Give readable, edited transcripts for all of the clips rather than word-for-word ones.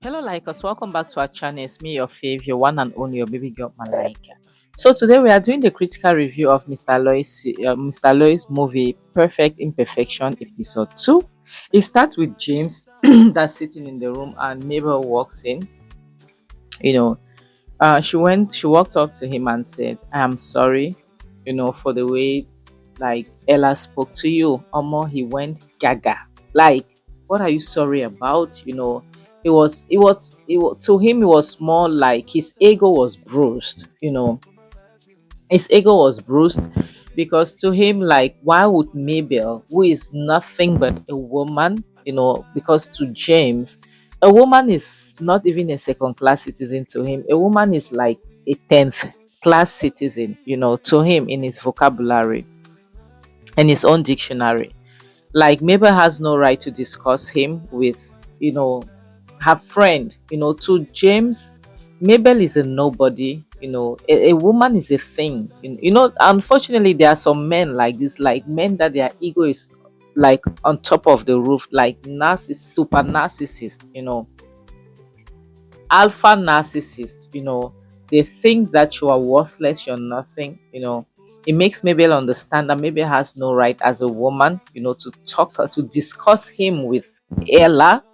Hello, likers. Welcome back to our channel. It's me, your fave, your one and only, your baby girl, Malika. So today we are doing the critical review of Mr. Loy's movie Perfect Imperfection, episode 2. It starts with James that's sitting in the room, and Mabel walks in. You know, she walked up to him and said, "I am sorry, for the way like Ella spoke to you." Omo, he went gaga. Like, what are you sorry about? To him it was more like his ego was bruised. His ego was bruised because to him, like, why would Mabel, who is nothing but a woman, because to James, a woman is not even a second class citizen to him. A woman is like a 10th class citizen, to him in his vocabulary and his own dictionary. Like, Mabel has no right to discuss him with, her friend. To James, Mabel is a nobody. A woman is a thing. Unfortunately, there are some men like this, like men that their ego is like on top of the roof, like super narcissist, alpha narcissist. They think that you are worthless, you're nothing. It makes Mabel understand that Mabel has no right as a woman, to discuss him with Ella,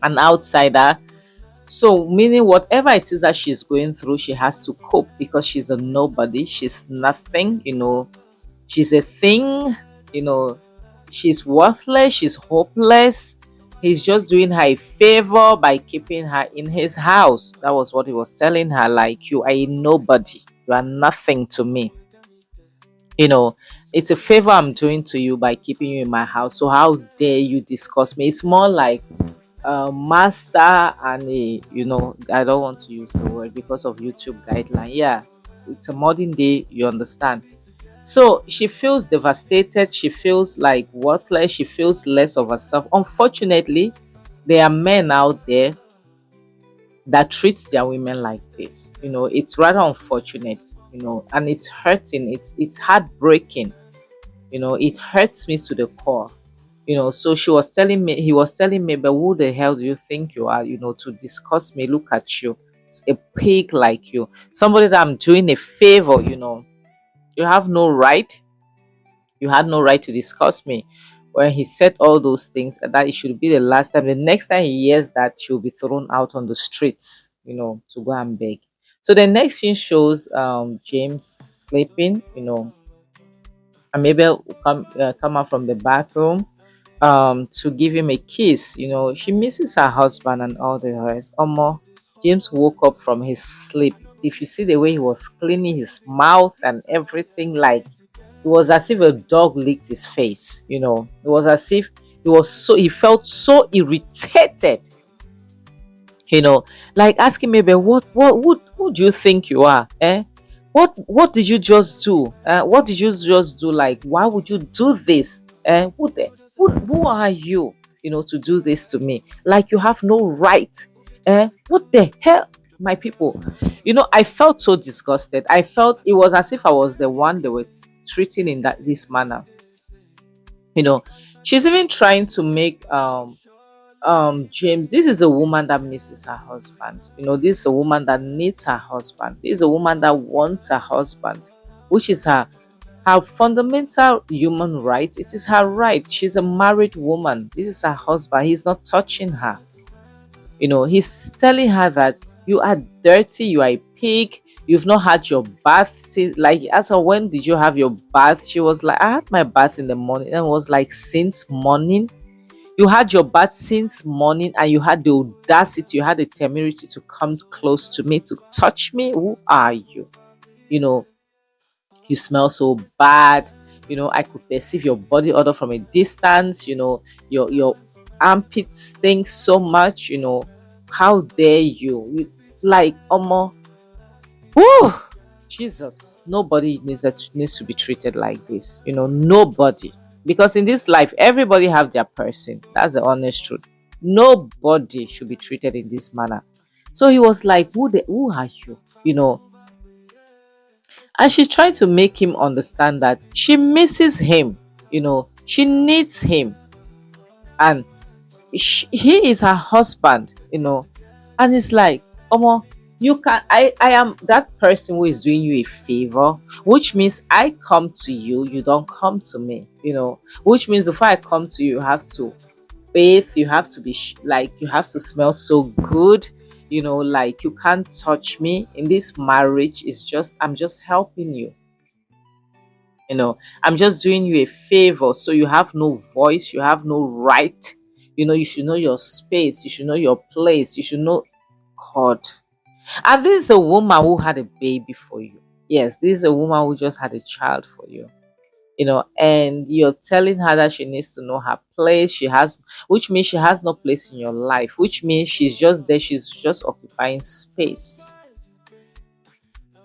an outsider. So, meaning whatever it is that she's going through, she has to cope because she's a nobody, she's nothing, she's a thing, you know, she's worthless, she's hopeless. He's just doing her a favor by keeping her in his house. That was what he was telling her, like, you are a nobody, you are nothing to me. You know, it's a favor I'm doing to you by keeping you in my house. So how dare you discuss me? It's more like master and a, I don't want to use the word because of YouTube guideline. Yeah, it's a modern day, you understand. So she feels devastated, she feels like worthless, she feels less of herself. Unfortunately, there are men out there that treats their women like this. It's rather unfortunate, and it's hurting, it's heartbreaking. It hurts me to the core. So he was telling me, but who the hell do you think you are, to discuss me? Look at you, a pig like you, somebody that I'm doing a favor. You have no right, you had no right to discuss me. When he said all those things, and that it should be the last time. The next time he hears that, she'll be thrown out on the streets, to go and beg. So the next scene shows James sleeping, and Mabel will come out from the bathroom to give him a kiss. She misses her husband and all the rest. James woke up from his sleep. If you see the way he was cleaning his mouth and everything, like, it was as if a dog licked his face. It was as if he felt so irritated. Like asking maybe, who do you think you are? What did you just do? What did you just do? Like, why would you do this? Who are you, to do this to me? Like, you have no right. What the hell, my people? I felt so disgusted. I felt it was as if I was the one they were treating in this manner. you know she's even trying to make James, this is a woman that misses her husband. This is a woman that needs her husband. This is a woman that wants her husband, which is her fundamental human right. It is her right. She's a married woman. This is her husband. He's not touching her. He's telling her that you are dirty, you are a pig, you've not had your bath since, like, as her, when did you have your bath? She was like, I had my bath in the morning. And was like, since morning? You had your bath since morning, and you had the audacity, you had the temerity to come close to me, to touch me? Who are you? You know, you smell so bad. I could perceive your body odor from a distance. Your armpit stinks so much. How dare you? Like, whew, Jesus, nobody needs to be treated like this. Nobody. Because in this life, everybody have their person. That's the honest truth. Nobody should be treated in this manner. So he was like, who are you? And she's trying to make him understand that she misses him. She needs him. and he is her husband, and it's like, Omo, you can I am that person who is doing you a favor, which means I come to you, you don't come to me, which means before I come to you, you have to bathe, you have to be like, you have to smell so good, like you can't touch me in this marriage. Is just, I'm just helping you, I'm just doing you a favor, so you have no voice, you have no right, you should know your space, you should know your place, you should know. God. And this is a woman who had a baby for you. Yes, this is a woman who just had a child for you, and you're telling her that she needs to know her place. Which means she has no place in your life, which means she's just there, she's just occupying space,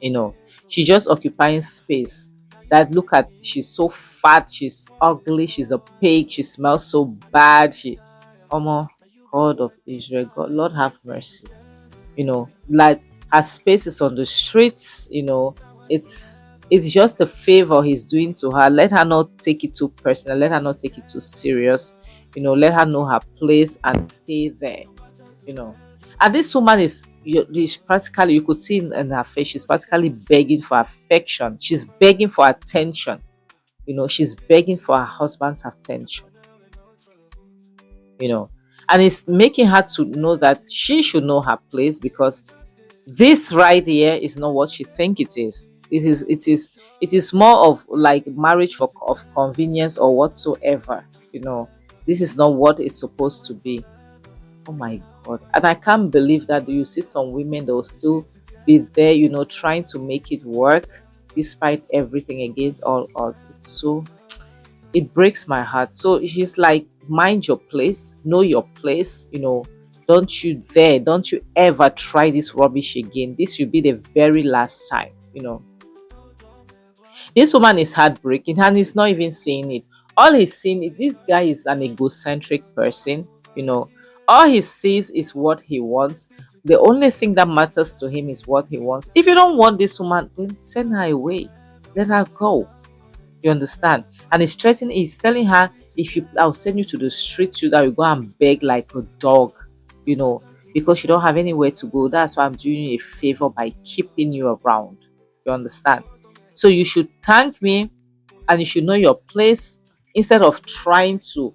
you know, she's just occupying space. That, look at, she's so fat, she's ugly, she's a pig, she smells so bad. Omo, God of Israel, God, Lord have mercy. Like, her space is on the streets. It's just a favor he's doing to her. Let her not take it too personal, let her not take it too serious. Let her know her place and stay there. you know and this woman is practically, you could see in her face, she's practically begging for affection, she's begging for attention. She's begging for her husband's attention. you know and it's making her to know that she should know her place, because this right here is not what she think it is. It is more of like marriage of convenience or whatsoever. This is not what it's supposed to be. Oh my God. And I can't believe that you see some women that will still be there, trying to make it work despite everything, against all odds. It breaks my heart. So she's like, mind your place, know your place, don't you ever try this rubbish again. This should be the very last time. This woman is heartbreaking and he's not even seeing it. All he's seeing is this guy is an egocentric person. You know, all he sees is what he wants. The only thing that matters to him is what he wants. If you don't want this woman, then send her away. Let her go. You understand? And he's telling her, I'll send you to the streets so that you go and beg like a dog, you know, because you don't have anywhere to go. That's why I'm doing you a favor by keeping you around. You understand? So you should thank me and you should know your place instead of trying to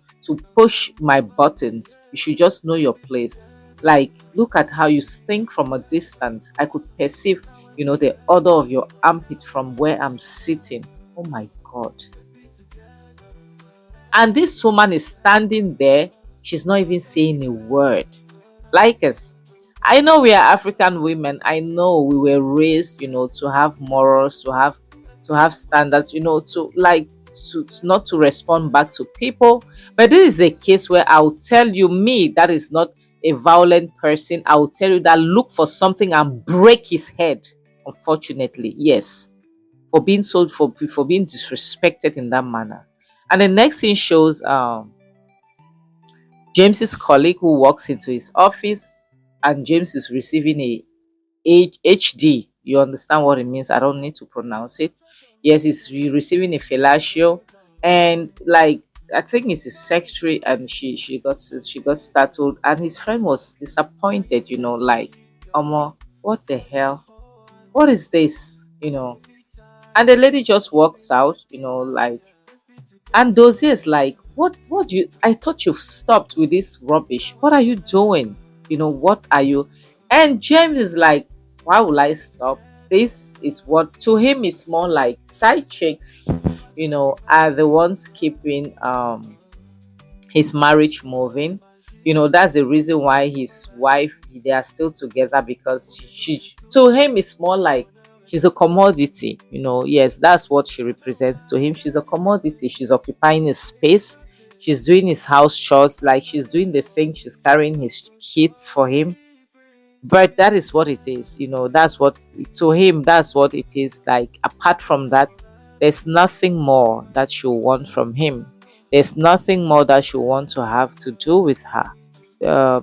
push my buttons. You should just know your place. Like, look at how you stink from a distance. I could perceive, the odor of your armpit from where I'm sitting. Oh my God. And this woman is standing there. She's not even saying a word. Like us. I know we are African women. I know we were raised, to have morals, to have standards, to not to respond back to people. But this is a case where I'll tell you, me, that is not a violent person. I will tell you that look for something and break his head. Unfortunately, yes, for being sold for being disrespected in that manner. And the next thing shows James's colleague who walks into his office, and James is receiving a HD. You understand what it means? I don't need to pronounce it. Yes, he's receiving a fellatio, and like, I think it's his secretary, and she got startled, and his friend was disappointed. Like, what the hell? What is this? And the lady just walks out. Like, and those is like, what do you, I thought you've stopped with this rubbish. What are you doing? What are you? And James is like, why will I stop? This is what to him is more like side chicks, are the ones keeping his marriage moving. That's the reason why his wife, they are still together, because she to him it's more like she's a commodity. Yes, that's what she represents to him. She's a commodity. She's occupying his space, she's doing his house chores, like she's doing the thing, she's carrying his kids for him. But that is what it is. That's what, to him, that's what it is. Like, apart from that, there's nothing more that you want from him. There's nothing more that you want to have to do with her.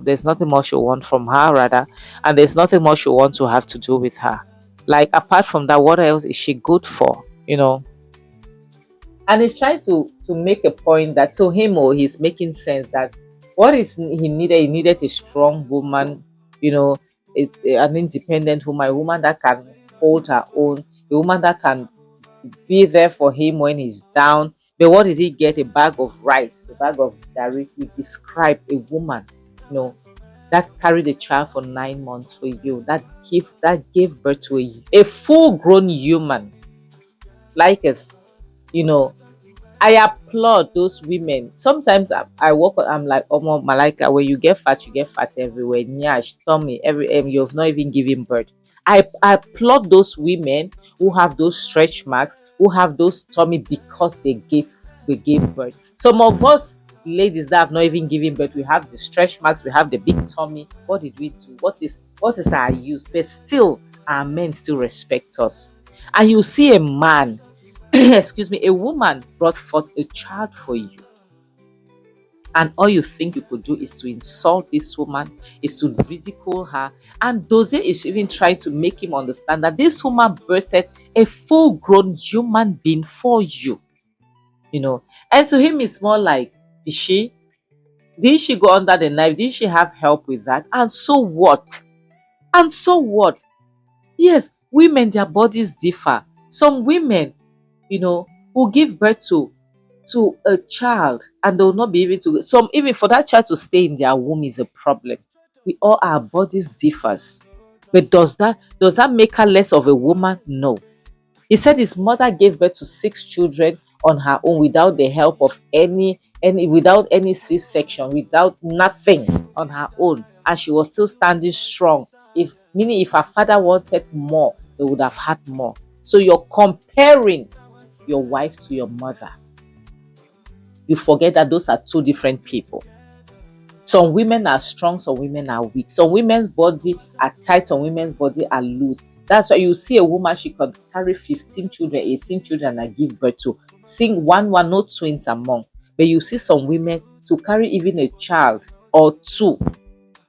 There's nothing more you want from her, rather, and there's nothing more you want to have to do with her. Like, apart from that, what else is she good for? And he's trying to make a point that to him, he's making sense that What is he needed? He needed a strong woman, you know, an independent woman, a woman that can hold her own, a woman that can be there for him when he's down. But what did he get? A bag of rice, a bag of gari. We describe a woman, you know, that carried a child for 9 months for you, that gave birth to a full grown human like us, you know. I applaud those women. Sometimes I walk, I'm like, oh, Malika, when you get fat everywhere. Nyash, tummy, you've not even given birth. I applaud those women who have those stretch marks, who have those tummy because they gave birth. Some of us ladies that have not even given birth, we have the stretch marks, we have the big tummy. What did we do? What is our use? But still, our men still respect us. And you see a man excuse me, a woman brought forth a child for you, and all you think you could do is to insult this woman, is to ridicule her. And Doze is even trying to make him understand that this woman birthed a full grown human being for you, you know. And to him, it's more like, did she? Did she go under the knife? Did she have help with that? And so what? And so what? Yes, women, their bodies differ. Some women, you know, will give birth to a child and they will not be able to, some even for that child to stay in their womb is a problem. We all, our bodies differs. But does that make her less of a woman? No. He said his mother gave birth to 6 children on her own without the help of any without any C-section, without nothing, on her own, and she was still standing strong. If Meaning, if her father wanted more, they would have had more. So you're comparing your wife to your mother. You forget that those are two different people. Some women are strong, some women are weak. Some women's body are tight, some women's body are loose. That's why you see a woman, she could carry 15 children, 18 children and give birth to. Sing one, no twins among. But you see some women to carry even a child or two.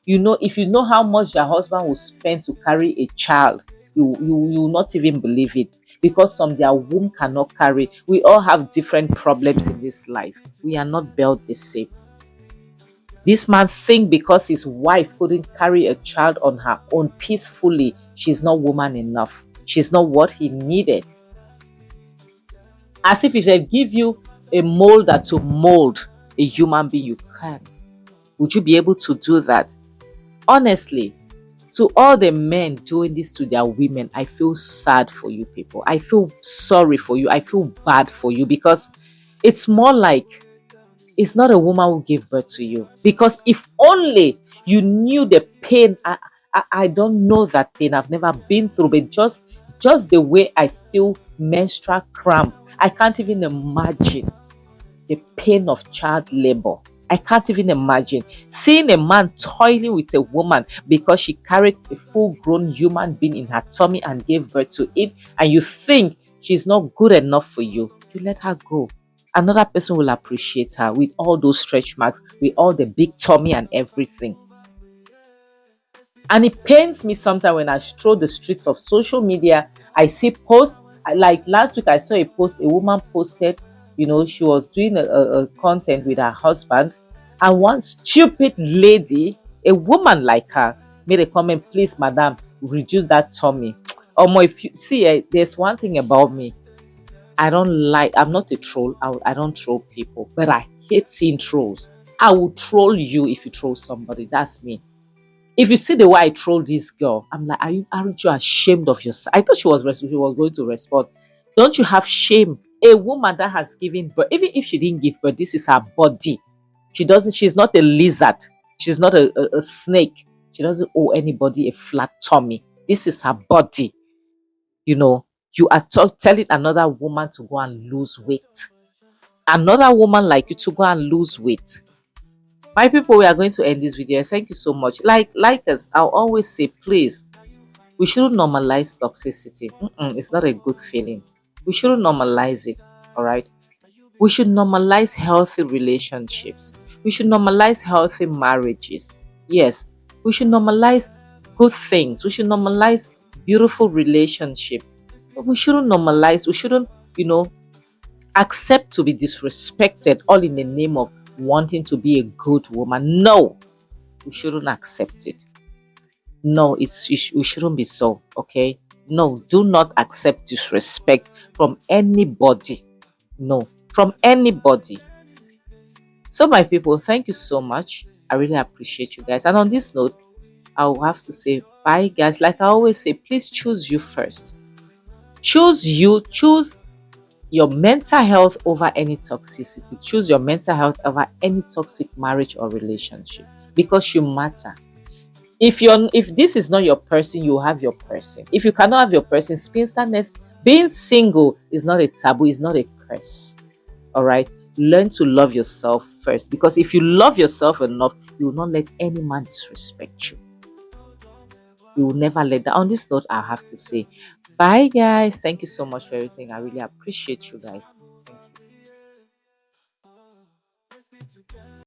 You know, if you know how much your husband will spend to carry a child, you will not even believe it, because some their womb cannot carry. We all have different problems in this life. We are not built the same. This man think because his wife couldn't carry a child on her own peacefully, she's not woman enough. She's not what he needed. As if they give you a molder to mold a human being, you can. Would you be able to do that? Honestly, to all the men doing this to their women, I feel sad for you people. I feel sorry for you. I feel bad for you, because it's more like it's not a woman who gave birth to you. Because if only you knew the pain, I don't know that pain. I've never been through, but just the way I feel menstrual cramp, I can't even imagine the pain of child labor. I can't even imagine seeing a man toiling with a woman because she carried a full-grown human being in her tummy and gave birth to it, and you think she's not good enough for you. You let her go. Another person will appreciate her with all those stretch marks, with all the big tummy and everything. And it pains me sometimes when I stroll the streets of social media. I see posts. Like last week, I saw a post. A woman posted, she was doing a content with her husband, and one stupid lady, a woman like her, made a comment, please madam, reduce that tummy. If you see, there's one thing about me, I'm not a troll. I don't troll people, but I hate seeing trolls. I will troll you if you troll somebody. That's me. If you see the way I trolled this girl, I'm like, aren't you ashamed of yourself? I thought she was going to respond. Don't you have shame? A woman that has given birth, even if she didn't give birth, this is her body. She's not a lizard. She's not a snake. She doesn't owe anybody a flat tummy. This is her body. You are telling another woman to go and lose weight. Another woman like you to go and lose weight. My people, we are going to end this video. Thank you so much. Like us, I'll always say, please, we shouldn't normalize toxicity. It's not a good feeling. We shouldn't normalize it. All right. We should normalize healthy relationships. We should normalize healthy marriages. Yes. We should normalize good things. We should normalize beautiful relationship. But we shouldn't accept to be disrespected all in the name of wanting to be a good woman. No, we shouldn't accept it. No, we shouldn't be so. Okay. No, do not accept disrespect from anybody. No, from anybody. So, my people, thank you so much. I really appreciate you guys. And on this note, I'll have to say bye, guys. Like I always say, please choose you first. Choose you. Choose your mental health over any toxicity. Choose your mental health over any toxic marriage or relationship because you matter. If this is not your person, you have your person. If you cannot have your person, spinsterness, being single is not a taboo, it's not a curse. All right. Learn to love yourself first because if you love yourself enough, you will not let any man disrespect you. You will never let that. On this note, I have to say bye, guys. Thank you so much for everything. I really appreciate you guys.